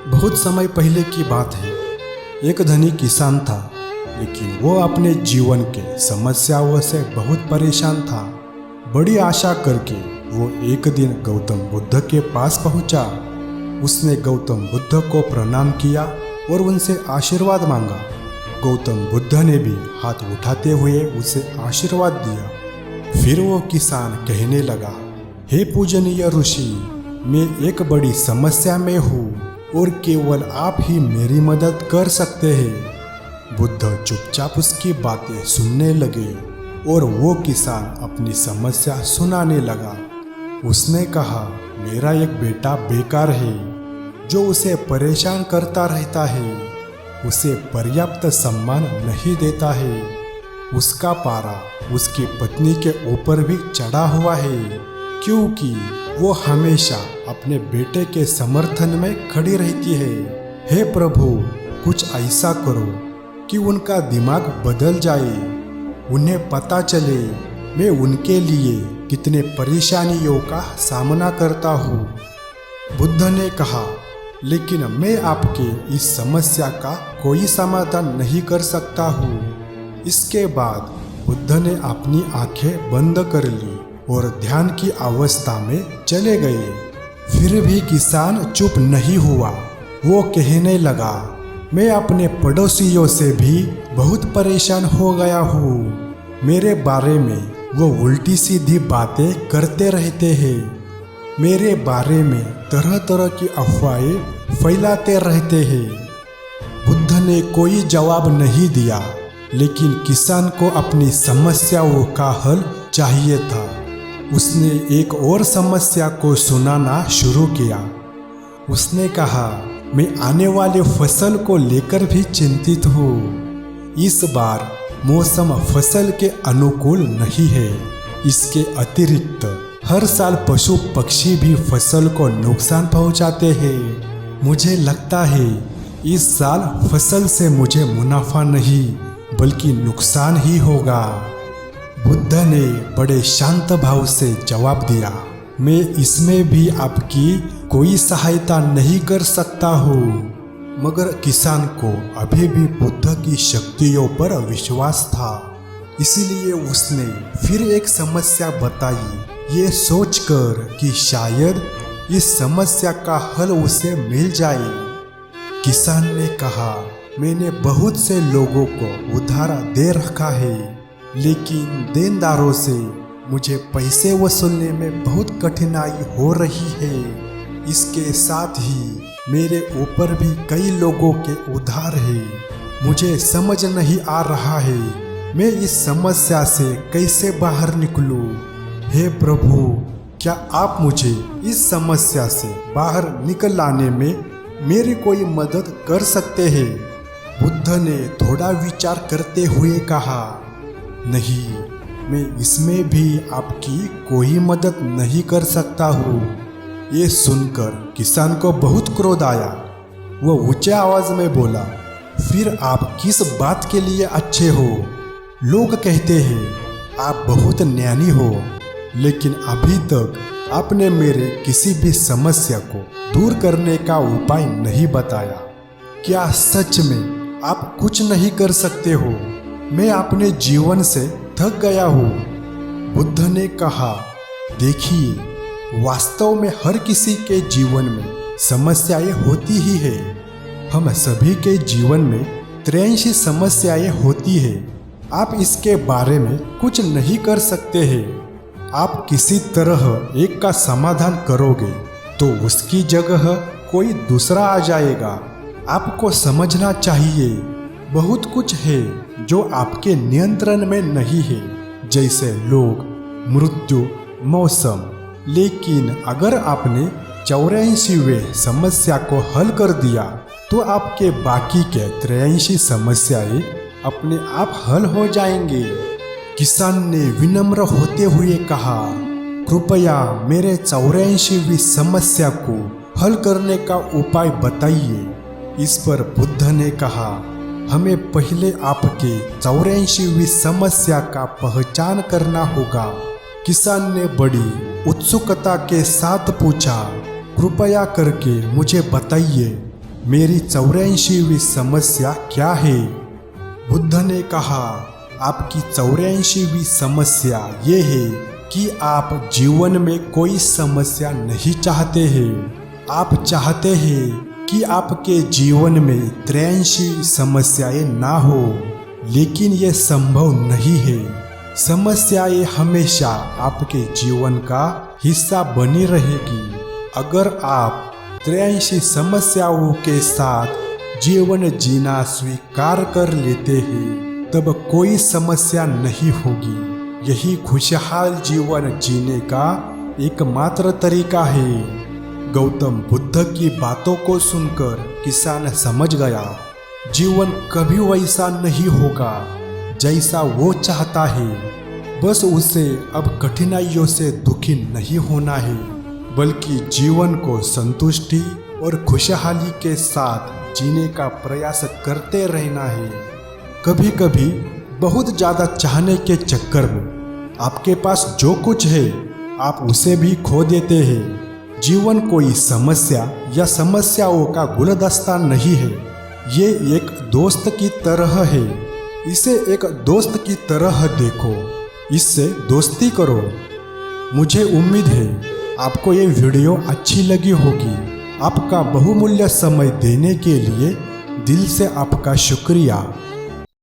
बहुत समय पहले की बात है। एक धनी किसान था, लेकिन वो अपने जीवन के समस्याओं से बहुत परेशान था। बड़ी आशा करके वो एक दिन गौतम बुद्ध के पास पहुंचा। उसने गौतम बुद्ध को प्रणाम किया और उनसे आशीर्वाद मांगा। गौतम बुद्ध ने भी हाथ उठाते हुए उसे आशीर्वाद दिया। फिर वो किसान कहने लगा, हे पूजनीय ऋषि, मैं एक बड़ी समस्या में हूँ और केवल आप ही मेरी मदद कर सकते हैं। बुद्ध चुपचाप उसकी बातें सुनने लगे और वो किसान अपनी समस्या सुनाने लगा। उसने कहा, मेरा एक बेटा बेकार है जो उसे परेशान करता रहता है। उसे पर्याप्त सम्मान नहीं देता है। उसका पारा उसकी पत्नी के ऊपर भी चढ़ा हुआ है, क्योंकि वो हमेशा अपने बेटे के समर्थन में खड़ी रहती है। हे प्रभु, कुछ ऐसा करो कि उनका दिमाग बदल जाए। उन्हें पता चले मैं उनके लिए कितने परेशानियों का सामना करता हूँ। बुद्ध ने कहा, लेकिन मैं आपके इस समस्या का कोई समाधान नहीं कर सकता हूँ। इसके बाद बुद्ध ने अपनी आंखें बंद कर ली और ध्यान की अवस्था में चले गए। फिर भी किसान चुप नहीं हुआ। वो कहने लगा, मैं अपने पड़ोसियों से भी बहुत परेशान हो गया हूँ। मेरे बारे में वो उल्टी सीधी बातें करते रहते हैं। मेरे बारे में तरह तरह की अफवाहें फैलाते रहते हैं। बुद्ध ने कोई जवाब नहीं दिया, लेकिन किसान को अपनी समस्याओं का हल चाहिए था। उसने एक और समस्या को सुनाना शुरू किया। उसने कहा, मैं आने वाले फसल को लेकर भी चिंतित हूँ। इस बार मौसम फसल के अनुकूल नहीं है। इसके अतिरिक्त हर साल पशु पक्षी भी फसल को नुकसान पहुँचाते हैं। मुझे लगता है इस साल फसल से मुझे मुनाफा नहीं बल्कि नुकसान ही होगा। बुद्ध ने बड़े शांत भाव से जवाब दिया, मैं इसमें भी आपकी कोई सहायता नहीं कर सकता हूँ। मगर किसान को अभी भी बुद्ध की शक्तियों पर विश्वास था, इसलिए उसने फिर एक समस्या बताई, ये सोचकर कि शायद इस समस्या का हल उसे मिल जाए। किसान ने कहा, मैंने बहुत से लोगों को उधार दे रखा है, लेकिन देनदारों से मुझे पैसे वसूलने में बहुत कठिनाई हो रही है। इसके साथ ही मेरे ऊपर भी कई लोगों के उधार है। मुझे समझ नहीं आ रहा है मैं इस समस्या से कैसे बाहर निकलूं। हे प्रभु, क्या आप मुझे इस समस्या से बाहर निकल आने में मेरी कोई मदद कर सकते हैं? बुद्ध ने थोड़ा विचार करते हुए कहा, नहीं, मैं इसमें भी आपकी कोई मदद नहीं कर सकता हूँ। ये सुनकर किसान को बहुत क्रोध आया। वो ऊंचे आवाज में बोला, फिर आप किस बात के लिए अच्छे हो? लोग कहते हैं आप बहुत ज्ञानी हो, लेकिन अभी तक आपने मेरे किसी भी समस्या को दूर करने का उपाय नहीं बताया। क्या सच में आप कुछ नहीं कर सकते हो? मैं अपने जीवन से थक गया हूँ। बुद्ध ने कहा, देखिए, वास्तव में हर किसी के जीवन में समस्याएं होती ही है। हम सभी के जीवन में 83 समस्याएं होती है। आप इसके बारे में कुछ नहीं कर सकते हैं। आप किसी तरह एक का समाधान करोगे तो उसकी जगह कोई दूसरा आ जाएगा। आपको समझना चाहिए, बहुत कुछ है जो आपके नियंत्रण में नहीं है, जैसे लोग, मृत्यु, मौसम। लेकिन अगर आपने 84वें समस्या को हल कर दिया तो आपके बाकी के 83 समस्याएं अपने आप हल हो जाएंगे। किसान ने विनम्र होते हुए कहा, कृपया मेरे 84वीं समस्या को हल करने का उपाय बताइए। इस पर बुद्ध ने कहा, हमें पहले आपके 84वीं समस्या का पहचान करना होगा। किसान ने बड़ी उत्सुकता के साथ पूछा, कृपया करके मुझे बताइए। मेरी 84वीं समस्या क्या है? बुद्ध ने कहा, आपकी 84वीं समस्या ये है कि आप जीवन में कोई समस्या नहीं चाहते हैं। आप चाहते हैं कि आपके जीवन में 83 समस्याएं ना हो, लेकिन ये संभव नहीं है। समस्याएं हमेशा आपके जीवन का हिस्सा बनी रहेगी। अगर आप 83 समस्याओं के साथ जीवन जीना स्वीकार कर लेते हैं, तब कोई समस्या नहीं होगी। यही खुशहाल जीवन जीने का एकमात्र तरीका है। गौतम बुद्ध की बातों को सुनकर किसान समझ गया, जीवन कभी वैसा नहीं होगा जैसा वो चाहता है। बस उसे अब कठिनाइयों से दुखी नहीं होना है, बल्कि जीवन को संतुष्टि और खुशहाली के साथ जीने का प्रयास करते रहना है। कभी कभी बहुत ज़्यादा चाहने के चक्कर में आपके पास जो कुछ है आप उसे भी खो देते हैं। जीवन कोई समस्या या समस्याओं का गुलदस्ता नहीं है, ये एक दोस्त की तरह है। इसे एक दोस्त की तरह देखो, इससे दोस्ती करो। मुझे उम्मीद है आपको ये वीडियो अच्छी लगी होगी। आपका बहुमूल्य समय देने के लिए दिल से आपका शुक्रिया।